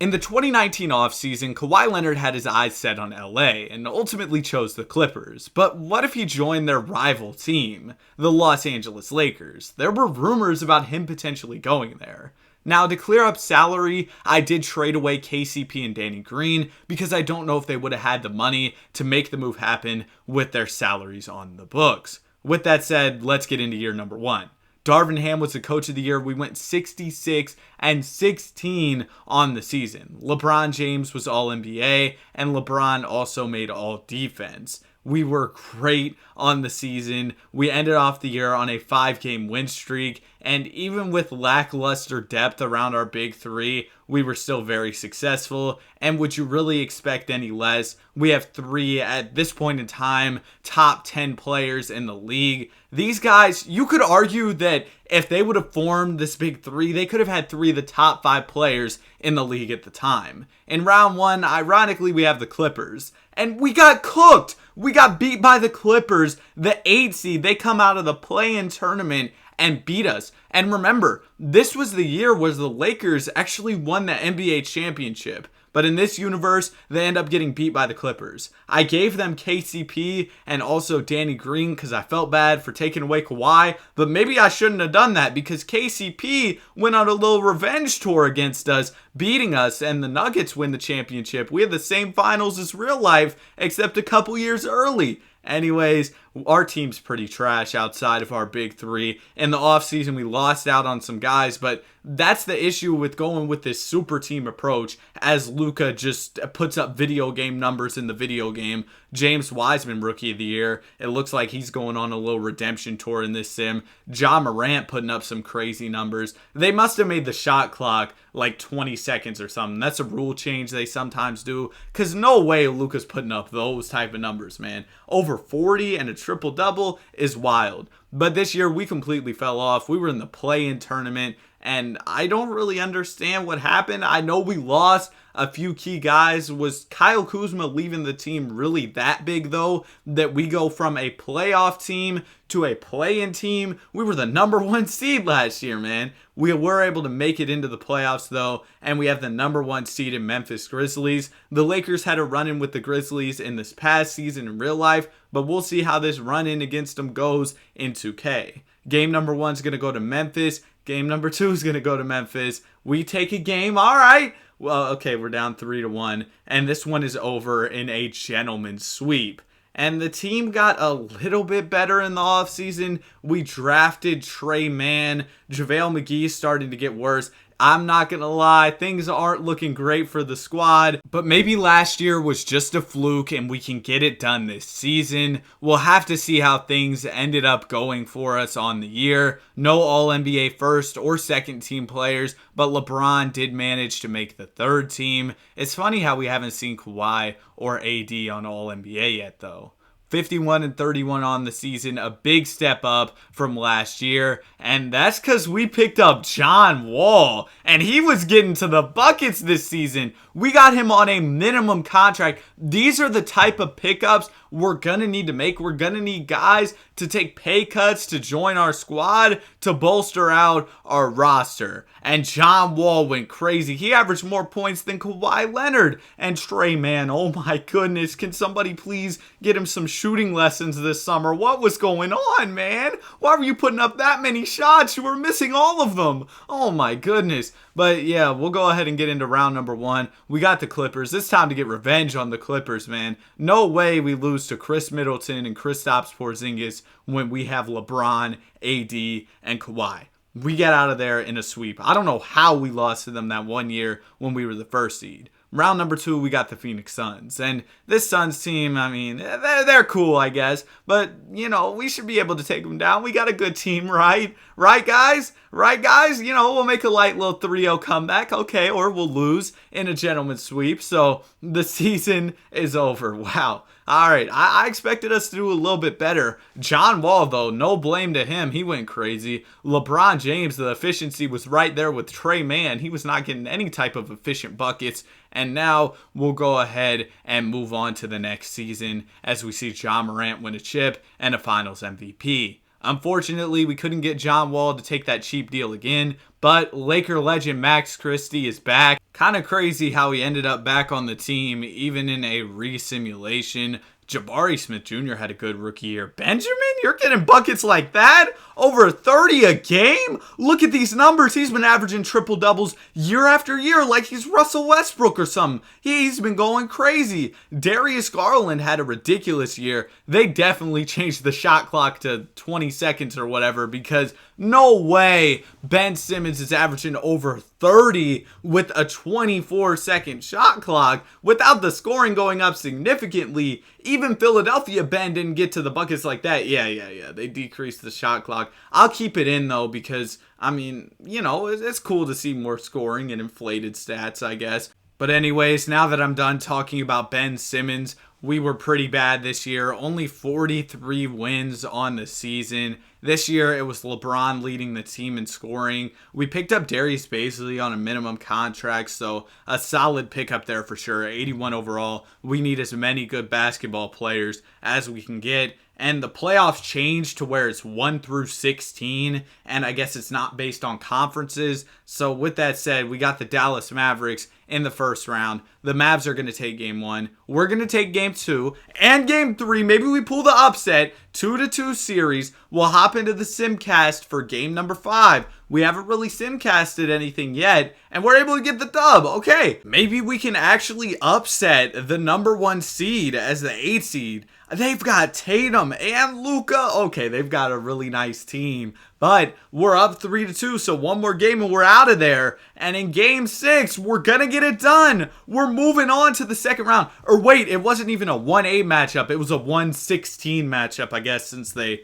In the 2019 offseason, Kawhi Leonard had his eyes set on LA and ultimately chose the Clippers. But what if he joined their rival team, the Los Angeles Lakers? There were rumors about him potentially going there. Now, to clear up salary, I did trade away KCP and Danny Green because I don't know if they would have had the money to make the move happen with their salaries on the books. With that said, let's get into year number one. Darvin Ham was the coach of the year. We went 66-16 on the season. LeBron James was all NBA, and LeBron also made all defense. We were great on the season. We ended off the year on a 5-game win streak, and even with lackluster depth around our big three, we were still very successful. And would you really expect any less? We have 3, at this point in time, top 10 players in the league. These guys, you could argue that if they would have formed this big three, they could have had 3 of the top 5 players in the league at the time. In round 1, ironically, we have the Clippers. And we got cooked. We got beat by the Clippers, the 8 seed. They come out of the play-in tournament and beat us. And remember, this was the year where the Lakers actually won the NBA championship. But in this universe, they end up getting beat by the Clippers. I gave them KCP and also Danny Green because I felt bad for taking away Kawhi. But maybe I shouldn't have done that because KCP went on a little revenge tour against us, beating us, and the Nuggets win the championship. We had the same finals as real life, except a couple years early. Anyways, our team's pretty trash outside of our big three. In the offseason, we lost out on some guys, but that's the issue with going with this super team approach as Luka just puts up video game numbers in the video game. James Wiseman, Rookie of the Year. It looks like he's going on a little redemption tour in this sim. Ja Morant putting up some crazy numbers. They must have made the shot clock like 20 seconds or something. That's a rule change they sometimes do, because no way Luka's putting up those type of numbers, man. Over 40 and a triple-double is wild. But this year, we completely fell off. We were in the play-in tournament, and I don't really understand what happened. I know we lost a few key guys. Was Kyle Kuzma leaving the team really that big, though, that we go from a playoff team to a play-in team? We were the number 1 seed last year, man. We were able to make it into the playoffs, though, and we have the number 1 seed in Memphis Grizzlies. The Lakers had a run-in with the Grizzlies in this past season in real life, but we'll see how this run-in against them goes in 2K. Game number 1 is going to go to Memphis. Game number 2 is going to go to Memphis. We take a game. All right. Well, okay, we're down 3-1, and this one is over in a gentleman's sweep. And the team got a little bit better in the offseason. We drafted Trey Mann. JaVale McGee's starting to get worse. I'm not going to lie, things aren't looking great for the squad, but maybe last year was just a fluke and we can get it done this season. We'll have to see how things ended up going for us on the year. No All-NBA first or second team players, but LeBron did manage to make the third team. It's funny how we haven't seen Kawhi or AD on All-NBA yet, though. 51-31 on the season, a big step up from last year, and that's because we picked up John Wall, and he was getting to the buckets this season. We got him on a minimum contract. These are the type of pickups we're going to need to make. We're going to need guys to take pay cuts to join our squad to bolster out our roster. And John Wall went crazy. He averaged more points than Kawhi Leonard and Trey Mann. Oh my goodness. Can somebody please get him some shooting lessons this summer? What was going on, man? Why were you putting up that many shots? You were missing all of them. Oh my goodness. But yeah, we'll go ahead and get into round number 1. We got the Clippers. It's time to get revenge on the Clippers, man. No way we lose to Chris Middleton and Kristaps Porzingis when we have LeBron, AD, and Kawhi. We get out of there in a sweep. I don't know how we lost to them that one year when we were the first seed. Round number 2, we got the Phoenix Suns. And this Suns team, I mean, they're cool, I guess. But, you know, we should be able to take them down. We got a good team, right? Right, guys? Right, guys? You know, we'll make a light little 3-0 comeback. Okay, or we'll lose in a gentleman's sweep. So the season is over. Wow. All right, I expected us to do a little bit better. John Wall, though, no blame to him. He went crazy. LeBron James, the efficiency was right there with Trey Mann. He was not getting any type of efficient buckets. And now we'll go ahead and move on to the next season as we see Ja Morant win a chip and a Finals MVP. Unfortunately, we couldn't get John Wall to take that cheap deal again, but Laker legend Max Christie is back. Kind of crazy how he ended up back on the team, even in a re-simulation. Jabari Smith Jr. had a good rookie year. Benjamin, you're getting buckets like that? Over 30 a game? Look at these numbers. He's been averaging triple doubles year after year like he's Russell Westbrook or something. He's been going crazy. Darius Garland had a ridiculous year. They definitely changed the shot clock to 20 seconds or whatever, because no way Ben Simmons is averaging over 30 with a 24-second shot clock without the scoring going up significantly. Even Philadelphia, Ben didn't get to the buckets like that. Yeah. They decreased the shot clock. I'll keep it in though, because I mean, you know, it's cool to see more scoring and inflated stats, I guess. But anyways, now that I'm done talking about Ben Simmons, we were pretty bad this year. Only 43 wins on the season. This year, it was LeBron leading the team in scoring. We picked up Darius Bazley on a minimum contract, so a solid pickup there for sure. 81 overall. We need as many good basketball players as we can get. And the playoffs changed to where it's 1 through 16, and I guess it's not based on conferences. So with that said, we got the Dallas Mavericks in the first round. The Mavs are going to take game 1. We're going to take game 2 and game 3. Maybe we pull the upset. 2-2 series. We'll hop into the Simcast for game number 5. We haven't really Simcasted anything yet, and we're able to get the dub. Okay, maybe we can actually upset the number 1 seed as the 8 seed. They've got Tatum and Luka. Okay, they've got a really nice team. But we're up 3-2, so one more game and we're out of there. And in game 6, we're going to get it done. We're moving on to the second round. Or wait, it wasn't even a 1-8 matchup. It was a 1-16 matchup, I guess, since they,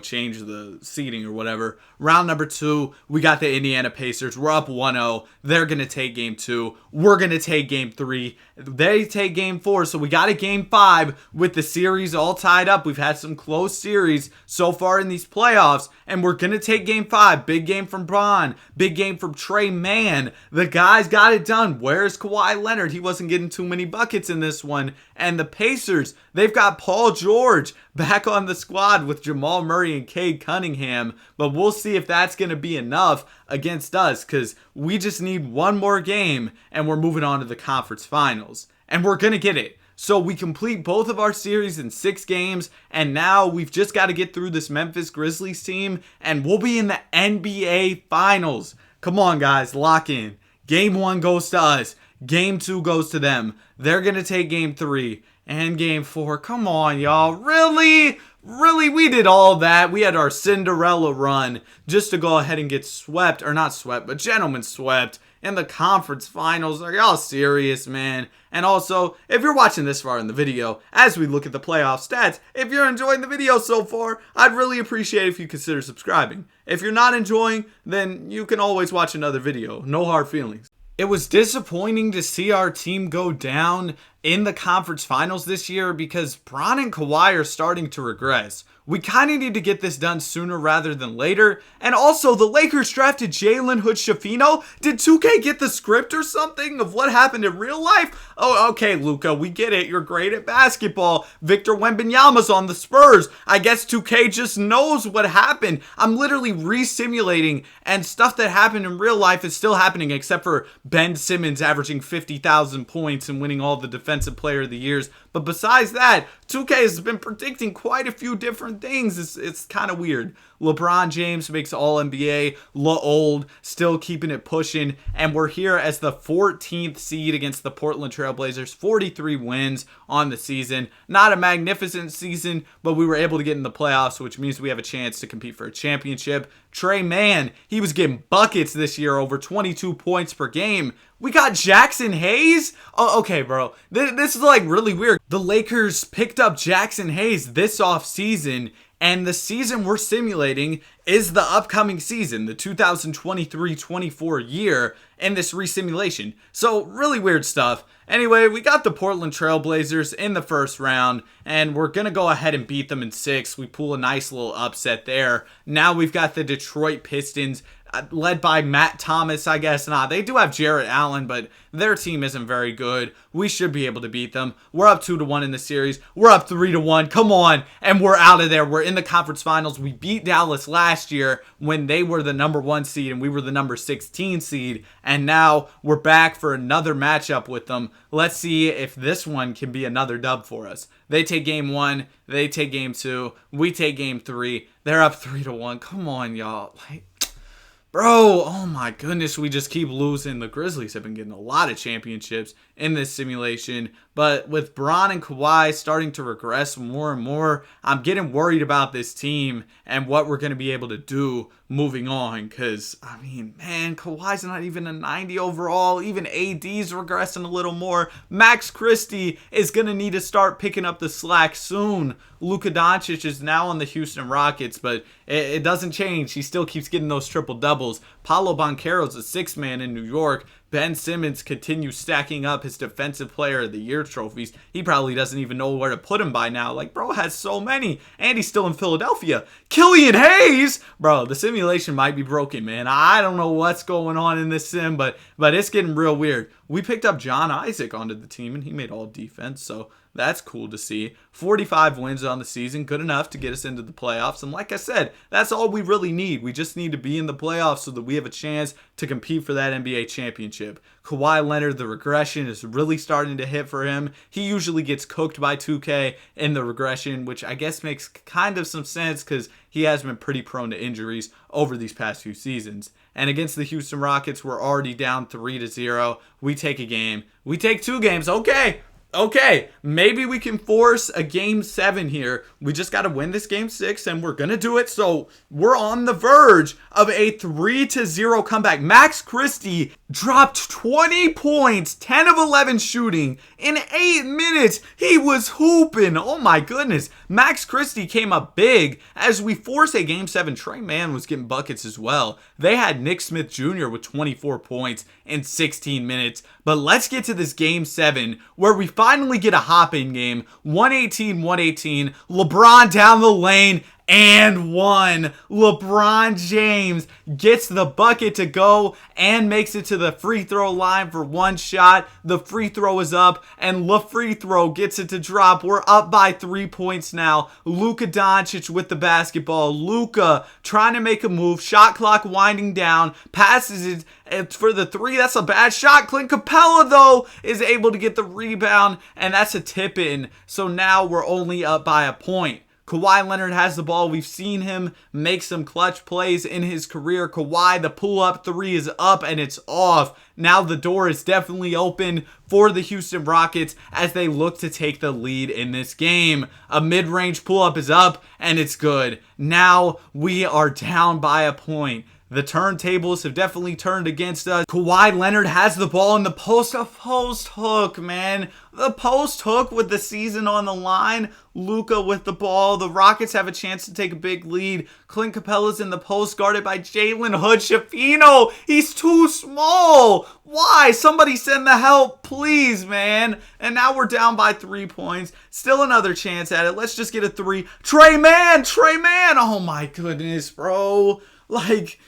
changed the seeding or whatever. Round number 2, we got the Indiana Pacers. We're up 1-0. They're going to take game 2. We're going to take game 3. They take game 4, so we got a game 5 with the series all tied up. We've had some close series so far in these playoffs, and we're going to take game 5. Big game from Bron. Big game from Trey Mann. The guys got it done. Where's Kawhi Leonard? He wasn't getting too many buckets in this one. And the Pacers, they've got Paul George back on the squad with Jamal Murray and Cade Cunningham. But we'll see if that's going to be enough against us, because we just need one more game and we're moving on to the conference finals. And we're going to get it. So we complete both of our series in 6 games, and now we've just got to get through this Memphis Grizzlies team, and we'll be in the NBA Finals. Come on, guys, lock in. Game 1 goes to us. Game 2 goes to them. They're going to take game 3 and game 4. Come on, y'all. Really? Really? We did all that. We had our Cinderella run just to go ahead and get swept, or not swept, but gentlemen swept in the conference finals. Are y'all serious, man? And also, if you're watching this far in the video, as we look at the playoff stats, if you're enjoying the video so far, I'd really appreciate if you consider subscribing. If you're not enjoying, then you can always watch another video. No hard feelings. It was disappointing to see our team go down in the conference finals this year because Bron and Kawhi are starting to regress. We kind of need to get this done sooner rather than later. And also, the Lakers drafted Jalen Hood-Schifino. Did 2K get the script or something of what happened in real life? Oh, okay, Luka, we get it. You're great at basketball. Victor Wembanyama's on the Spurs. I guess 2K just knows what happened. I'm literally re-simulating, and stuff that happened in real life is still happening, except for Ben Simmons averaging 50,000 points and winning all the Defensive Player of the Years. But besides that, 2K has been predicting quite a few different things. It's kind of weird. LeBron James makes All-NBA. Old, still keeping it pushing. And we're here as the 14th seed against the Portland Trailblazers. 43 wins on the season. Not a magnificent season, but we were able to get in the playoffs, which means we have a chance to compete for a championship. Trey Mann, he was getting buckets this year, over 22 points per game. We got Jackson Hayes? Oh, okay, bro. This is like really weird. The Lakers picked up Jackson Hayes this offseason, and the season we're simulating is the upcoming season, the 2023-24 year, in this resimulation. So, really weird stuff. Anyway, we got the Portland Trailblazers in the first round, and we're going to go ahead and beat them in 6. We pull a nice little upset there. Now we've got the Detroit Pistons. led by Matt Thomas, I guess. Nah, they do have Jarrett Allen, but their team isn't very good. We should be able to beat them. We're up 2-1 in the series. We're up 3-1. Come on. And we're out of there. We're in the conference finals. We beat Dallas last year when they were the number 1 seed and we were the number 16 seed. And now we're back for another matchup with them. Let's see if this one can be another dub for us. They take game 1. They take game 2. We take game 3. They're up 3-1. Come on, y'all. Bro, oh my goodness, we just keep losing. The Grizzlies have been getting a lot of championships in this simulation, but with Bron and Kawhi starting to regress more and more, I'm getting worried about this team and what we're going to be able to do moving on, because, I mean, man, Kawhi's not even a 90 overall. Even AD's regressing a little more. Max Christie is going to need to start picking up the slack soon. Luka Doncic is now on the Houston Rockets, but it doesn't change. He still keeps getting those triple doubles. Paolo Banchero's a 6th man in New York. Ben Simmons continues stacking up his Defensive Player of the Year trophies. He probably doesn't even know where to put him by now. Like, bro has so many. And he's still in Philadelphia. Killian Hayes! Bro, the simulation might be broken, man. I don't know what's going on in this sim, but it's getting real weird. We picked up John Isaac onto the team, and he made all defense, so that's cool to see. 45 wins on the season, good enough to get us into the playoffs. And like I said, that's all we really need. We just need to be in the playoffs so that we have a chance to compete for that NBA championship. Kawhi Leonard, the regression is really starting to hit for him. He usually gets cooked by 2K in the regression, which I guess makes kind of some sense because he has been pretty prone to injuries over these past few seasons. And against the Houston Rockets, we're already down 3-0. We take a game. We take 2 games. Okay, maybe we can force a game 7 here. We just got to win this game 6, and we're going to do it. So we're on the verge of a 3-0 comeback. Max Christie dropped 20 points, 10 of 11 shooting. In 8 minutes, he was hooping. Oh my goodness. Max Christie came up big as we force a game 7. Trey Mann was getting buckets as well. They had Nick Smith Jr. with 24 points in 16 minutes. But let's get to this game 7 where we finally get a hop-in game. 118-118. LeBron down the lane and one. LeBron James gets the bucket to go and makes it to the free throw line for one shot. The free throw is up and free throw gets it to drop. We're up by 3 points now. Luka Doncic with the basketball. Luka trying to make a move. Shot clock winding down. Passes it for the 3. That's a bad shot. Clint Capella, though, is able to get the rebound, and that's a tip in. So now we're only up by a point. Kawhi Leonard has the ball. We've seen him make some clutch plays in his career. Kawhi, the pull-up 3 is up and it's off. Now the door is definitely open for the Houston Rockets as they look to take the lead in this game. A mid-range pull-up is up and it's good. Now we are down by a point. The turntables have definitely turned against us. Kawhi Leonard has the ball in the post. A post hook, man. The post hook with the season on the line. Luka with the ball. The Rockets have a chance to take a big lead. Clint Capella's in the post guarded by Jalen Hood-Schifino. He's too small. Why? Somebody send the help, please, man. And now we're down by 3 points. Still another chance at it. Let's just get a 3. Trey Mann. Oh my goodness, bro. Like,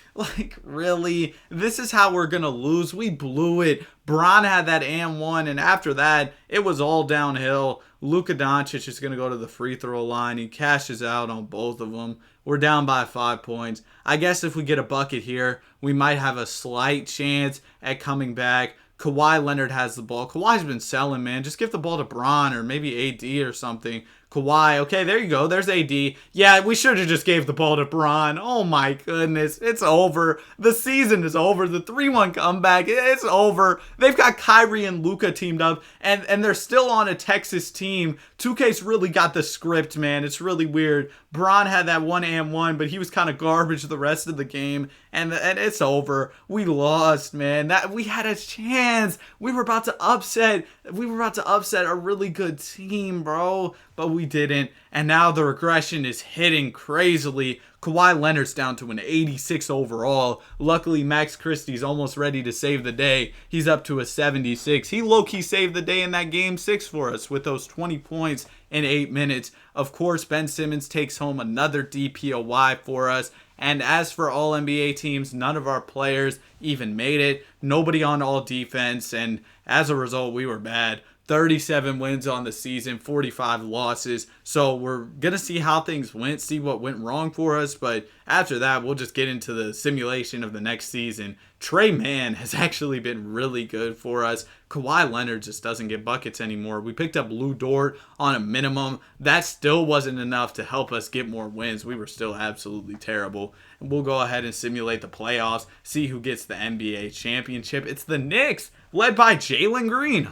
really? This is how we're going to lose? We blew it. Bron had that and one, and after that, it was all downhill. Luka Doncic is going to go to the free throw line. He cashes out on both of them. We're down by 5 points. I guess if we get a bucket here, we might have a slight chance at coming back. Kawhi Leonard has the ball. Kawhi's been selling, man. Just give the ball to Bron or maybe AD or something. Kawhi, okay, there you go. There's AD. Yeah, we should have just gave the ball to Bron. Oh my goodness, it's over. The season is over. The 3-1 comeback, it's over. They've got Kyrie and Luka teamed up, and they're still on a Texas team. 2K's really got the script, man. It's really weird. Bron had that 1-and-1, but he was kind of garbage the rest of the game, and it's over. We lost, man. That we had a chance. We were about to upset a really good team, bro. But we didn't. And now the regression is hitting crazily. Kawhi Leonard's down to an 86 overall. Luckily, Max Christie's almost ready to save the day. He's up to a 76. He low-key saved the day in that game 6 for us with those 20 points in 8 minutes. Of course, Ben Simmons takes home another DPOY for us. And as for all NBA teams, none of our players even made it. Nobody on all defense. And as a result, we were bad. 37 wins on the season, 45 losses. So we're going to see how things went, see what went wrong for us. But after that, we'll just get into the simulation of the next season. Trey Mann has actually been really good for us. Kawhi Leonard just doesn't get buckets anymore. We picked up Lou Dort on a minimum. That still wasn't enough to help us get more wins. We were still absolutely terrible. And we'll go ahead and simulate the playoffs, see who gets the NBA championship. It's the Knicks, led by Jalen Green.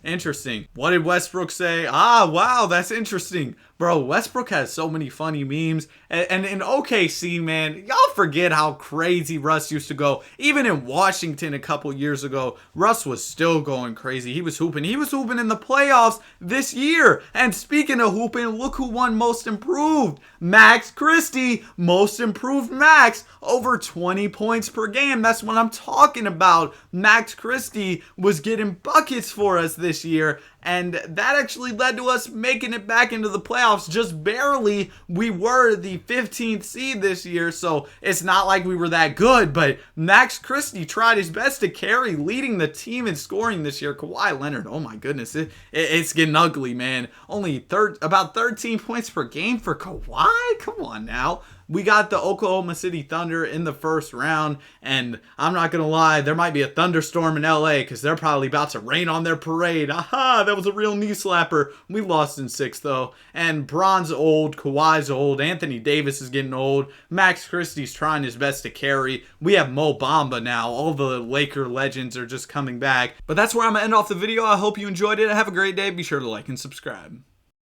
Interesting. What did Westbrook say? Wow, that's interesting. Bro, Westbrook has so many funny memes. And in OKC, man, y'all forget how crazy Russ used to go. Even in Washington a couple years ago, Russ was still going crazy. He was hooping. He was hooping in the playoffs this year. And speaking of hooping, look who won Most Improved. Max Christie, Most Improved Max, over 20 points per game. That's what I'm talking about. Max Christie was getting buckets for us this year. And that actually led to us making it back into the playoffs just barely. We were the 15th seed this year, so it's not like we were that good. But Max Christie tried his best to carry, leading the team in scoring this year. Kawhi Leonard, oh my goodness, it's getting ugly, man. Only about 13 points per game for Kawhi? Come on now. We got the Oklahoma City Thunder in the first round, and I'm not going to lie, there might be a thunderstorm in LA because they're probably about to rain on their parade. That was a real knee slapper. We lost in 6, though. And Bron's old, Kawhi's old, Anthony Davis is getting old, Max Christie's trying his best to carry. We have Mo Bamba now. All the Laker legends are just coming back. But that's where I'm going to end off the video. I hope you enjoyed it. Have a great day. Be sure to like and subscribe.